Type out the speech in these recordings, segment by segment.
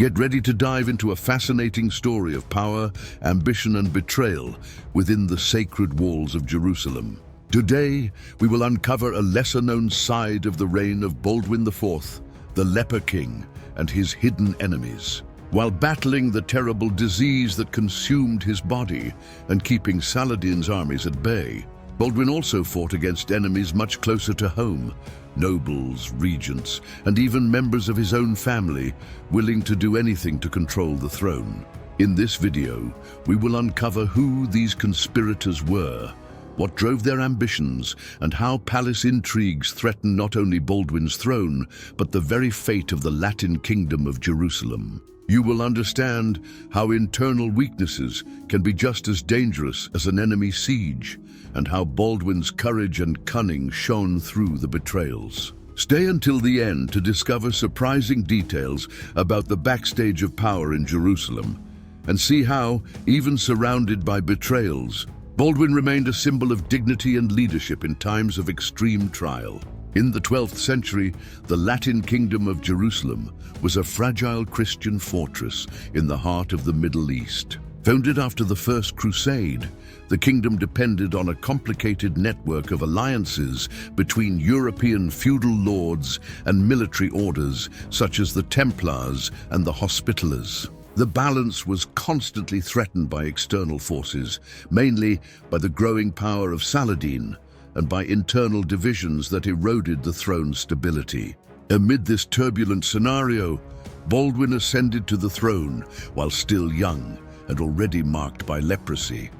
Get ready to dive into a fascinating story of power, ambition, and betrayal within the sacred walls of Jerusalem. Today, we will uncover a lesser-known side of the reign of Baldwin IV, the Leper King, and his hidden enemies. While battling the terrible disease that consumed his body and keeping Saladin's armies at bay, Baldwin also fought against enemies much closer to home, nobles, regents, and even members of his own family, willing to do anything to control the throne. In this video, we will uncover who these conspirators were, what drove their ambitions, and how palace intrigues threatened not only Baldwin's throne, but the very fate of the Latin kingdom of Jerusalem. You will understand how internal weaknesses can be just as dangerous as an enemy siege, and how Baldwin's courage and cunning shone through the betrayals. Stay until the end to discover surprising details about the backstage of power in Jerusalem, and see how, even surrounded by betrayals, Baldwin remained a symbol of dignity and leadership in times of extreme trial. In the 12th century, the Latin kingdom of Jerusalem was a fragile Christian fortress in the heart of the Middle East. Founded after the First Crusade, the kingdom depended on a complicated network of alliances between European feudal lords and military orders such as the Templars and the Hospitallers. The balance was constantly threatened by external forces, mainly by the growing power of Saladin and by internal divisions that eroded the throne's stability. Amid this turbulent scenario, Baldwin ascended to the throne while still young and already marked by leprosy.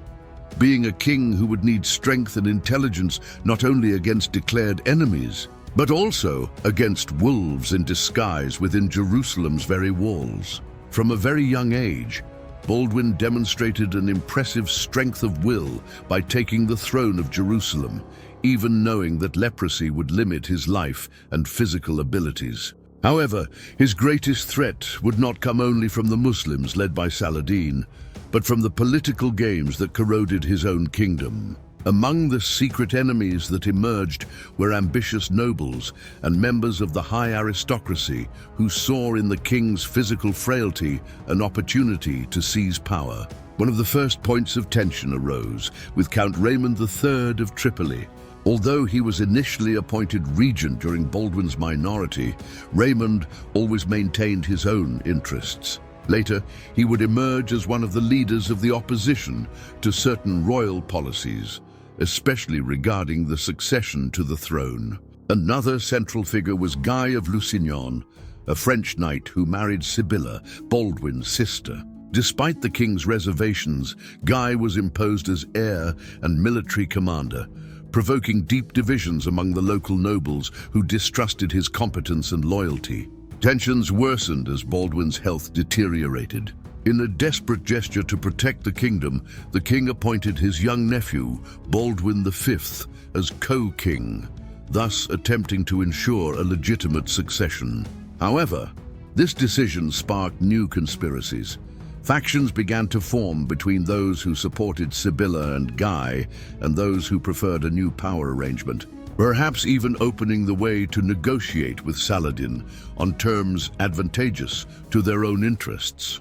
Being a king who would need strength and intelligence not only against declared enemies, but also against wolves in disguise within Jerusalem's very walls. From a very young age, Baldwin demonstrated an impressive strength of will by taking the throne of Jerusalem, even knowing that leprosy would limit his life and physical abilities. However, his greatest threat would not come only from the Muslims led by Saladin, but from the political games that corroded his own kingdom. Among the secret enemies that emerged were ambitious nobles and members of the high aristocracy who saw in the king's physical frailty an opportunity to seize power. One of the first points of tension arose with Count Raymond III of Tripoli. Although he was initially appointed regent during Baldwin's minority, Raymond always maintained his own interests. Later, he would emerge as one of the leaders of the opposition to certain royal policies, especially regarding the succession to the throne. Another central figure was Guy of Lusignan, a French knight who married Sibylla, Baldwin's sister. Despite the king's reservations, Guy was imposed as heir and military commander, provoking deep divisions among the local nobles who distrusted his competence and loyalty. Tensions worsened as Baldwin's health deteriorated. In a desperate gesture to protect the kingdom, the king appointed his young nephew, Baldwin V, as co-king, thus attempting to ensure a legitimate succession. However, this decision sparked new conspiracies. Factions began to form between those who supported Sibylla and Guy and those who preferred a new power arrangement, perhaps even opening the way to negotiate with Saladin on terms advantageous to their own interests.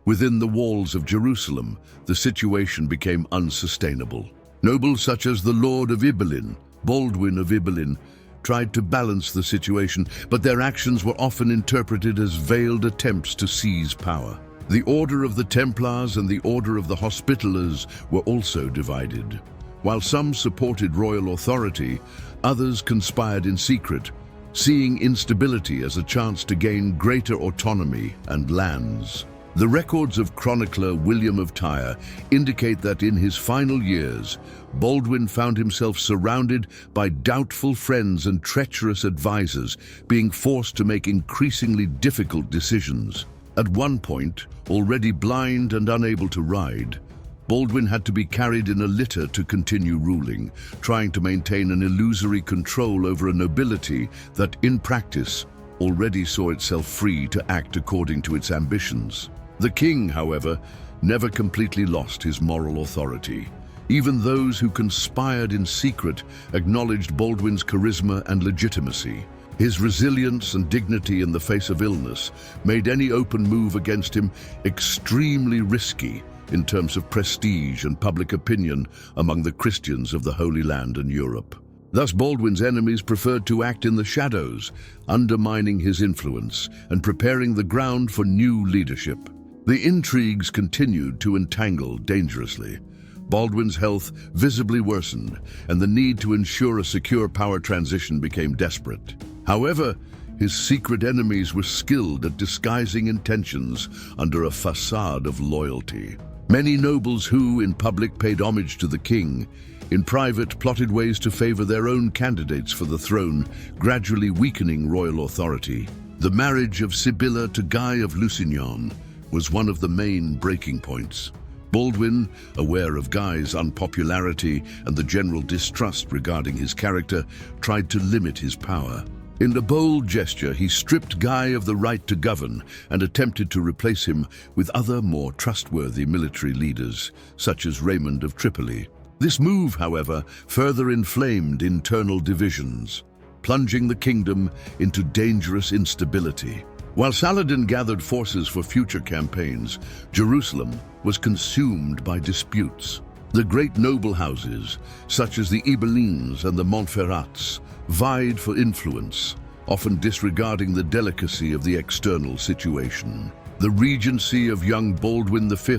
Within the walls of Jerusalem, the situation became unsustainable. Nobles such as the Lord of Ibelin, Baldwin of Ibelin, tried to balance the situation, but their actions were often interpreted as veiled attempts to seize power. The Order of the Templars and the Order of the Hospitallers were also divided. While some supported royal authority, others conspired in secret, seeing instability as a chance to gain greater autonomy and lands. The records of chronicler William of Tyre indicate that in his final years, Baldwin found himself surrounded by doubtful friends and treacherous advisors, being forced to make increasingly difficult decisions. At one point, already blind and unable to ride, Baldwin had to be carried in a litter to continue ruling, trying to maintain an illusory control over a nobility that, in practice, already saw itself free to act according to its ambitions. The king, however, never completely lost his moral authority. Even those who conspired in secret acknowledged Baldwin's charisma and legitimacy. His resilience and dignity in the face of illness made any open move against him extremely risky in terms of prestige and public opinion among the Christians of the Holy Land and Europe. Thus, Baldwin's enemies preferred to act in the shadows, undermining his influence and preparing the ground for new leadership. The intrigues continued to entangle dangerously. Baldwin's health visibly worsened, and the need to ensure a secure power transition became desperate. However, his secret enemies were skilled at disguising intentions under a facade of loyalty. Many nobles who, in public, paid homage to the king, in private plotted ways to favor their own candidates for the throne, gradually weakening royal authority. The marriage of Sibylla to Guy of Lusignan was one of the main breaking points. Baldwin, aware of Guy's unpopularity and the general distrust regarding his character, tried to limit his power. In a bold gesture, he stripped Guy of the right to govern and attempted to replace him with other more trustworthy military leaders, such as Raymond of Tripoli. This move, however, further inflamed internal divisions, plunging the kingdom into dangerous instability. While Saladin gathered forces for future campaigns, Jerusalem was consumed by disputes. The great noble houses, such as the Ibelines and the Montferrats, vied for influence, often disregarding the delicacy of the external situation. The regency of young Baldwin V,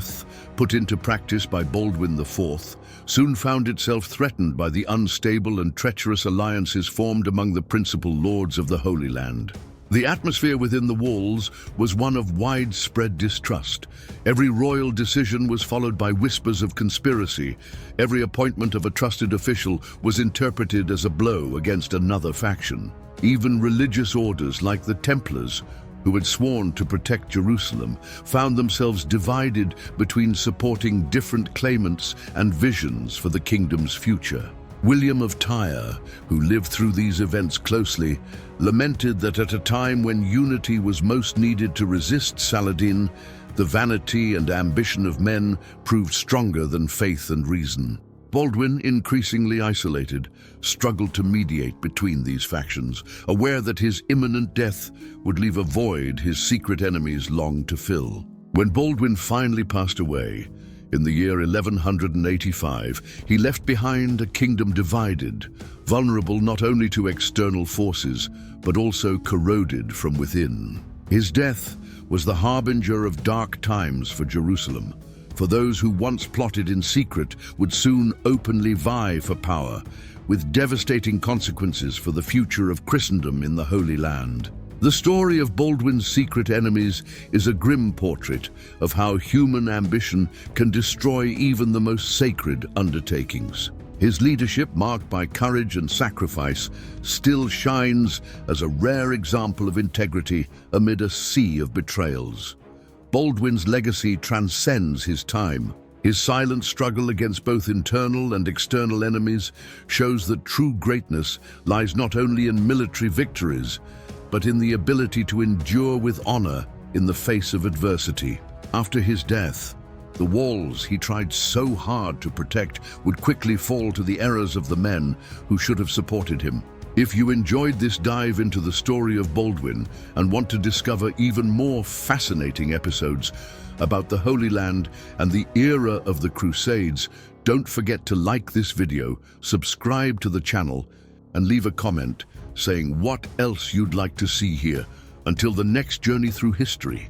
put into practice by Baldwin IV, soon found itself threatened by the unstable and treacherous alliances formed among the principal lords of the Holy Land. The atmosphere within the walls was one of widespread distrust. Every royal decision was followed by whispers of conspiracy. Every appointment of a trusted official was interpreted as a blow against another faction. Even religious orders like the Templars, who had sworn to protect Jerusalem, found themselves divided between supporting different claimants and visions for the kingdom's future. William of Tyre, who lived through these events closely, lamented that at a time when unity was most needed to resist Saladin, the vanity and ambition of men proved stronger than faith and reason. Baldwin, increasingly isolated, struggled to mediate between these factions, aware that his imminent death would leave a void his secret enemies longed to fill. When Baldwin finally passed away, in the year 1185, he left behind a kingdom divided, vulnerable not only to external forces, but also corroded from within. His death was the harbinger of dark times for Jerusalem, for those who once plotted in secret would soon openly vie for power, with devastating consequences for the future of Christendom in the Holy Land. The story of Baldwin's secret enemies is a grim portrait of how human ambition can destroy even the most sacred undertakings. His leadership, marked by courage and sacrifice, still shines as a rare example of integrity amid a sea of betrayals. Baldwin's legacy transcends his time. His silent struggle against both internal and external enemies shows that true greatness lies not only in military victories, but in the ability to endure with honor in the face of adversity. After his death, the walls he tried so hard to protect would quickly fall to the errors of the men who should have supported him. If you enjoyed this dive into the story of Baldwin and want to discover even more fascinating episodes about the Holy Land and the era of the Crusades, don't forget to like this video, subscribe to the channel, and leave a comment saying what else you'd like to see here. Until the next journey through history.